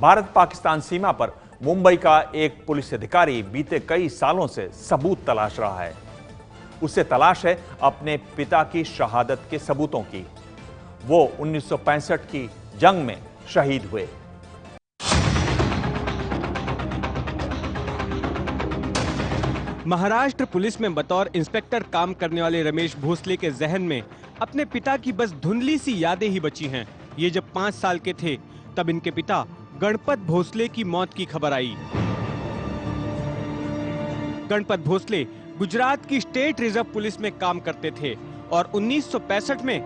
भारत पाकिस्तान सीमा पर मुंबई का एक पुलिस अधिकारी बीते कई सालों से सबूत तलाश रहा है। उसे तलाश है अपने पिता की शहादत के सबूतों की। वो 1965 की जंग में शहीद हुए। महाराष्ट्र पुलिस में बतौर इंस्पेक्टर काम करने वाले रमेश भोसले के जहन में अपने पिता की बस धुंधली सी यादें ही बची हैं। ये जब 5 साल के थे तब इनके पिता गणपत भोसले की मौत की खबर आई। गणपत भोसले गुजरात की स्टेट रिजर्व पुलिस में काम करते थे और 1965 में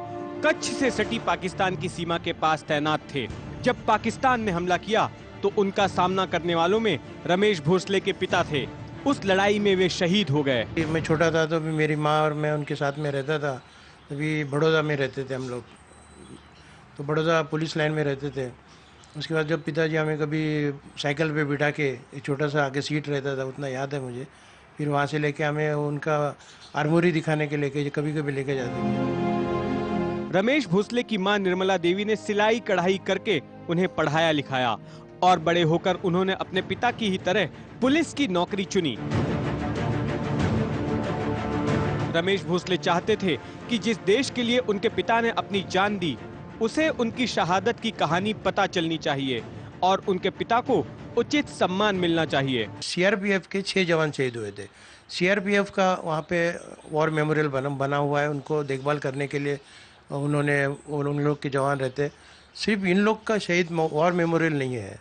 कच्छ से सटी पाकिस्तान की सीमा के पास तैनात थे। जब पाकिस्तान ने हमला किया तो उनका सामना करने वालों में रमेश भोसले के पिता थे। उस लड़ाई में वे शहीद हो गए। मैं छोटा था तो भी मेरी माँ और मैं उनके साथ में रहता था। अभी बड़ौदा में रहते थे हम लोग, तो बड़ौदा पुलिस लाइन में रहते थे। उसके बाद जब पिताजी हमें कभी साइकिल पे बिठा के, एक छोटा सा आगे सीट रहता था, उतना याद है मुझे, फिर वहाँ से लेके हमें उनका आर्मोरी दिखाने के लेके कभी कभी लेके जाते थे। रमेश भोसले की मां निर्मला देवी ने सिलाई कढ़ाई करके उन्हें पढ़ाया लिखाया और बड़े होकर उन्होंने अपने पिता की ही तरह पुलिस की नौकरी चुनी। रमेश भोसले चाहते थे कि जिस देश के लिए उनके पिता ने अपनी जान दी, उसे उनकी शहादत की कहानी पता चलनी चाहिए और उनके पिता को उचित सम्मान मिलना चाहिए। सीआरपीएफ के 6 जवान शहीद हुए थे। सीआरपीएफ का वहाँ पे वॉर मेमोरियल बना हुआ है। उनको देखभाल करने के लिए उन लोग के जवान रहते। सिर्फ इन लोग का शहीद वॉर मेमोरियल नहीं है,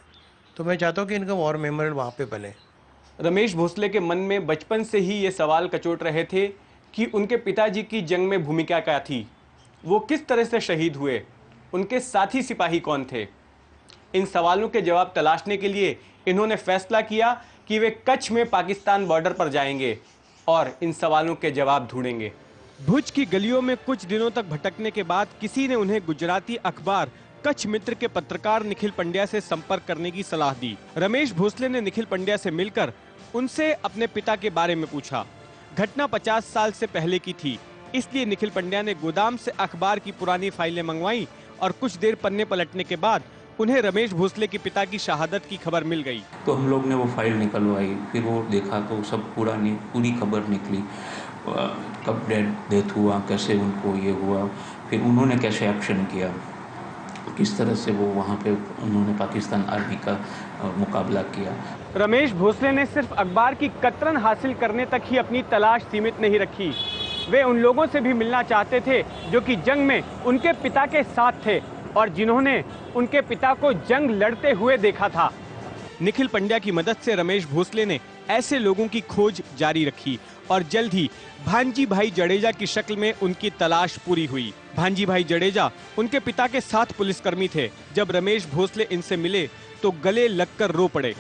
तो मैं चाहता हूँ कि इनका वॉर मेमोरियल वहाँ पे बने। रमेश भोसले के मन में बचपन से ही ये सवाल कचोट रहे थे कि उनके पिताजी की जंग में भूमिका क्या थी, वो किस तरह से शहीद हुए, उनके साथी सिपाही कौन थे। इन सवालों के जवाब तलाशने के लिए इन्होंने फैसला किया कि वे कच्छ में पाकिस्तान बॉर्डर पर जाएंगे और इन सवालों के जवाब ढूंढेंगे। भुज की गलियों में कुछ दिनों तक भटकने के बाद किसी ने उन्हें गुजराती अखबार कच्छ मित्र के पत्रकार निखिल पंड्या से संपर्क करने की सलाह दी। रमेश भोसले ने निखिल पंड्या से मिलकर उनसे अपने पिता के बारे में पूछा। घटना 50 साल से पहले की थी, इसलिए निखिल पंड्या ने गोदाम से अखबार की पुरानी फाइलें मंगवाई और कुछ देर पन्ने पलटने के बाद उन्हें रमेश भोसले के पिता की शहादत की खबर मिल गई। तो हम लोग ने वो फाइल निकलवाई, फिर वो देखा तो सब पूरी खबर निकली, कब डेथ हुआ, कैसे उनको ये हुआ, फिर उन्होंने कैसे एक्शन किया, किस तरह से वो वहाँ पे उन्होंने पाकिस्तान आर्मी का मुकाबला किया। रमेश भोसले ने सिर्फ अखबार की कतरन हासिल करने तक ही अपनी तलाश सीमित नहीं रखी। वे उन लोगों से भी मिलना चाहते थे जो कि जंग में उनके पिता के साथ थे और जिन्होंने उनके पिता को जंग लड़ते हुए देखा था। निखिल पंड्या की मदद से रमेश भोसले ने ऐसे लोगों की खोज जारी रखी और जल्द ही भांजी भाई जडेजा की शक्ल में उनकी तलाश पूरी हुई। भांजी भाई जडेजा उनके पिता के साथ पुलिसकर्मी थे। जब रमेश भोसले इनसे मिले तो गले लगकर रो पड़े।